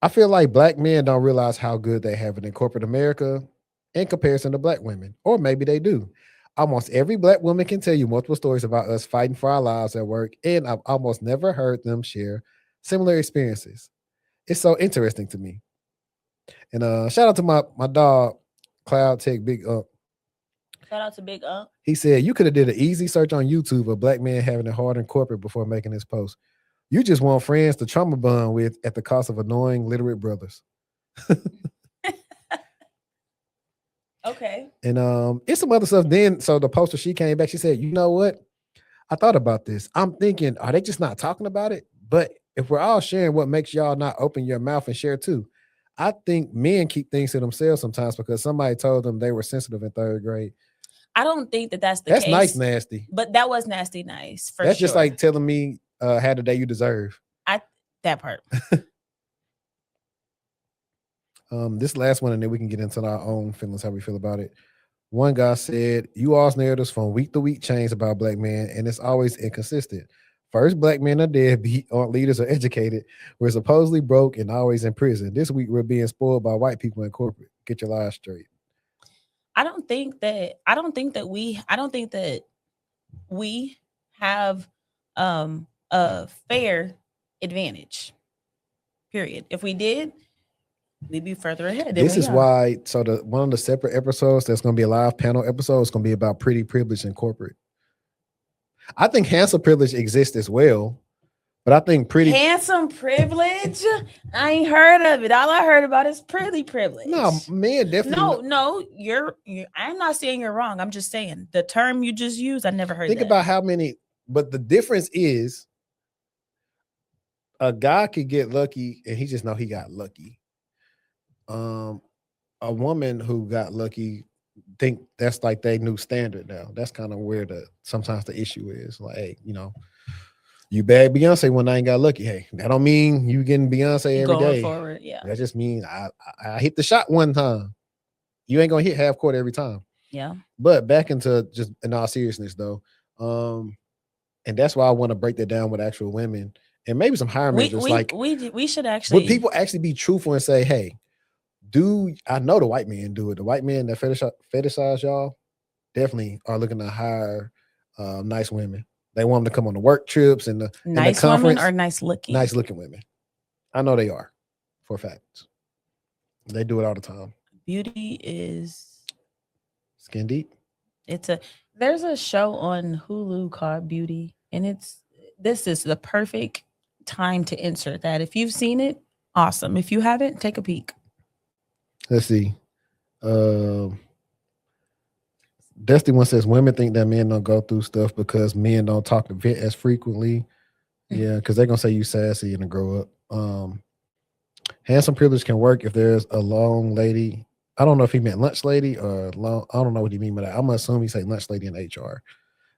I feel like black men don't realize how good they have it in corporate America in comparison to black women, or maybe they do. Almost every black woman can tell you multiple stories about us fighting for our lives at work, and I've almost never heard them share similar experiences. It's so interesting to me. And shout out to my dog, Cloud Tech Big Up. Shout out to Big Unc. He said you could have did an easy search on YouTube of black men having it hard in corporate before making this post. You just want friends to trauma bond with at the cost of annoying literate brothers. Okay. And it's some other stuff. Then so the poster she came back, she said, you know what? I thought about this. I'm thinking, are they just not talking about it? But if we're all sharing, what makes y'all not open your mouth and share too? I think men keep things to themselves sometimes because somebody told them they were sensitive in third grade. I don't think that that's the That's nice, case, nasty. but that was nasty nice for That's sure. just like telling me had the day you deserve. That part. This last one, and then we can get into our own feelings, how we feel about it. One guy said, "You all's narratives from week to week change about black men, and it's always inconsistent. First, black men are deadbeat, aren't leaders or educated. We're supposedly broke and always in prison. This week, we're being spoiled by white people in corporate. Get your lives straight." I don't think that we have a fair advantage. Period. If we did, we'd be further ahead. This is why. So the one of the separate episodes that's going to be a live panel episode is going to be about pretty privilege in corporate. I think handsome privilege exists as well, but I think pretty handsome privilege. I ain't heard of it. All I heard about is pretty privilege. No, man, definitely. No, you're. I'm not saying you're wrong. I'm just saying the term you just used. I never heard. Think about how many. But the difference is, a guy could get lucky, and he just know he got lucky. A woman who got lucky think that's like their new standard now. That's kind of where sometimes the issue is. Like, hey, you bag Beyonce when I ain't got lucky. Hey, that don't mean you getting Beyonce every day. Forward, yeah. That just means I hit the shot one time. You ain't gonna hit half court every time. Yeah. But back into just in all seriousness though, and that's why I want to break that down with actual women and maybe some higher managers. We should actually. Would people actually be truthful and say, hey, I know the white men do it. The white men that fetishize y'all definitely are looking to hire nice women. They want them to come on the work trips and the nice women or nice looking women. I know they are, for a fact. They do it all the time. Beauty is skin deep. There's a show on Hulu called Beauty, and this is the perfect time to insert that. If you've seen it, awesome. If you haven't, take a peek. Let's see. Dusty one says women think that men don't go through stuff because men don't talk to vent as frequently. Yeah, because they're gonna say you sassy and grow up. Handsome privilege can work if there's a long lady. I don't know if he meant lunch lady or long. I don't know what he mean by that. I'm gonna assume he say lunch lady in HR.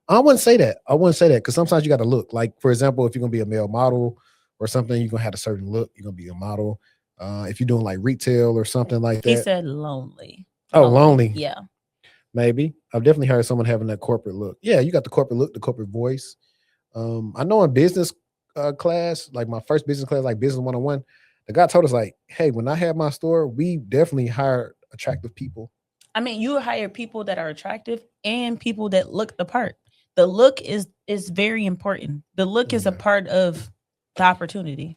I wouldn't say that. Because sometimes you got to look. Like, for example, if you're gonna be a male model or something, you're gonna have a certain look. You're gonna be a model. If you're doing like retail or something like that. He said lonely. Oh, lonely. Yeah. Maybe. I've definitely heard someone having that corporate look. Yeah, you got the corporate look, the corporate voice. I know in business class, like my first business class, like business 101, the guy told us like, hey, when I had my store, we definitely hired attractive people. I mean, you hire people that are attractive and people that look the part. The look is very important. The look is a part of the opportunity.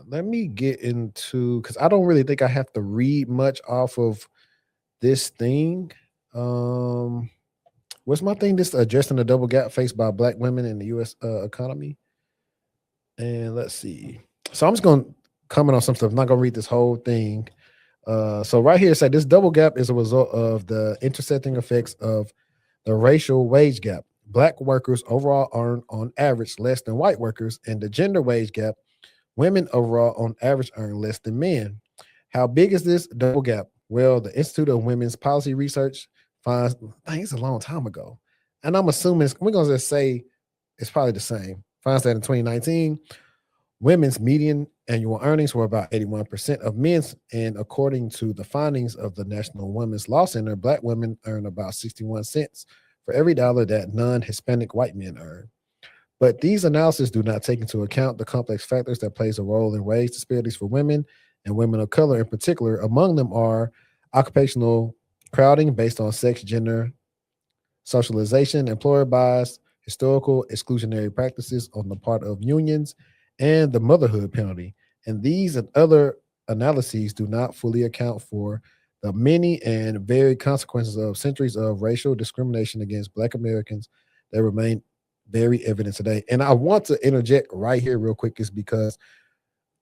Let me get into, because I don't really think I have to read much off of this thing. What's my thing? This addressing the double gap faced by black women in the U.S. Economy. And let's see. So I'm just going to comment on some stuff. I'm not going to read this whole thing. So right here, it said this double gap is a result of the intersecting effects of the racial wage gap. Black workers overall earn on average less than white workers, and the gender wage gap. Women overall on average earn less than men. How big is this double gap? Well, the Institute of Women's Policy Research finds, I think it's a long time ago. And I'm assuming, we're going to just say it's probably the same. Finds that in 2019, women's median annual earnings were about 81% of men's. And according to the findings of the National Women's Law Center, black women earn about 61 cents for every dollar that non-Hispanic white men earn. But these analyses do not take into account the complex factors that plays a role in wage disparities for women and women of color in particular. Among them are occupational crowding based on sex, gender, socialization, employer bias, historical exclusionary practices on the part of unions, and the motherhood penalty. And these and other analyses do not fully account for the many and varied consequences of centuries of racial discrimination against Black Americans that remain very evident today. And I want to interject right here, real quick, is because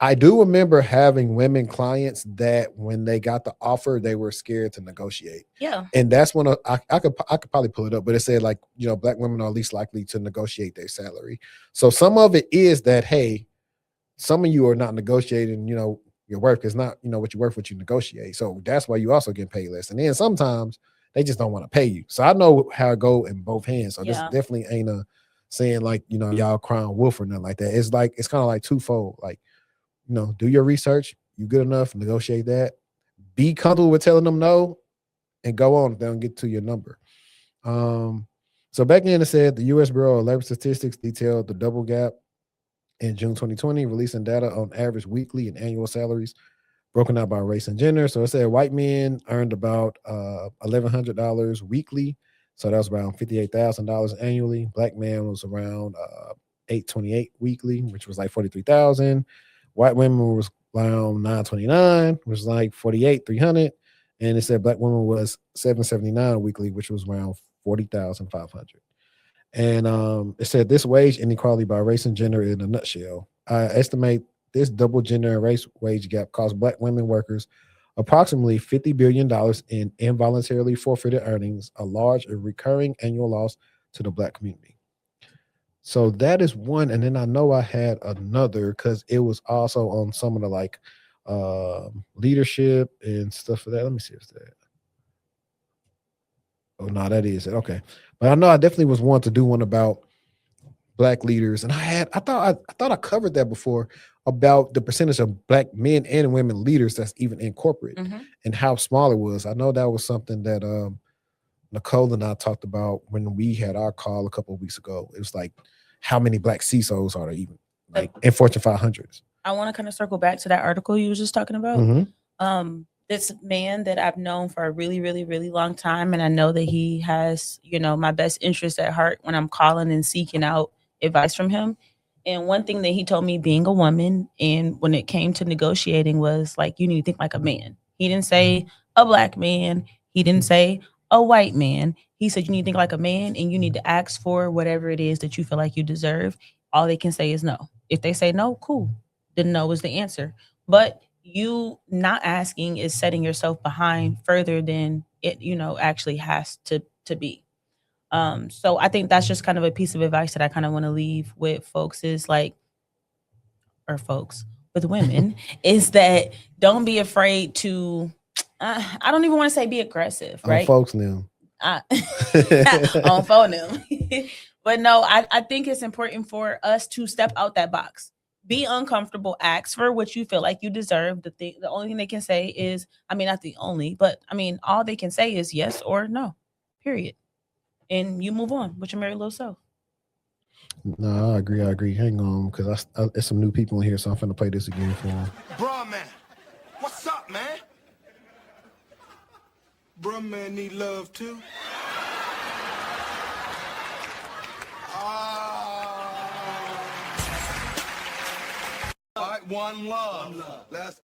I do remember having women clients that when they got the offer, they were scared to negotiate. Yeah. And that's when I could probably pull it up, but it said like, Black women are least likely to negotiate their salary. So some of it is that, hey, some of you are not negotiating, your work is not, what you work, what you negotiate. So that's why you also get paid less. And then sometimes they just don't want to pay you. So I know how it go in both hands. So this definitely ain't a saying like, y'all crying wolf or nothing like that. It's like, it's kind of like twofold. Like, do your research. You good enough, negotiate that. Be comfortable with telling them no and go on if they don't get to your number. So back then it said the U.S. Bureau of Labor Statistics detailed the double gap in June 2020, releasing data on average weekly and annual salaries broken out by race and gender. So it said white men earned about $1,100 weekly. So that was around $58,000 annually. Black man was around $828 weekly, which was like $43,000. White women was around $929, which was like $48,300. And it said Black women was $779 weekly, which was around $40,500. And it said this wage inequality by race and gender in a nutshell. I estimate this double gender and race wage gap cost Black women workers approximately $50 billion in involuntarily forfeited earnings, a large and recurring annual loss to the Black community. So that is one. And then I know I had another because it was also on some of the like leadership and stuff for that. Let me see if that. Oh, no, that is it. Okay. But I know I definitely was one to do one about Black leaders. And I thought I covered that before about the percentage of Black men and women leaders that's even in corporate and how small it was. I know that was something that Nicole and I talked about when we had our call a couple of weeks ago. It was like, how many Black CISOs are there even like in Fortune 500s? I want to kind of circle back to that article you were just talking about. This man that I've known for a really, really, really long time. And I know that he has, my best interest at heart when I'm calling and seeking out advice from him. And one thing that he told me being a woman and when it came to negotiating was like, you need to think like a man. He didn't say a Black man. He didn't say a white man. He said, you need to think like a man and you need to ask for whatever it is that you feel like you deserve. All they can say is no. If they say no, cool. Then no is the answer. But you not asking is setting yourself behind further than it, actually has to be. So I think that's just kind of a piece of advice that I kind of want to leave with folks is like, or folks with women, is that don't be afraid to, I don't even want to say be aggressive, right? On folks now. On phone them. But no, I think it's important for us to step out that box. Be uncomfortable, ask for what you feel like you deserve. The only thing they can say is, not the only, but all they can say is yes or no, period. And you move on with your merry little self. No, I agree. Hang on, because there's some new people in here, so I'm finna play this again for them. Bruh, man. What's up, man? Bruh, man need love, too. All right, one love. Let's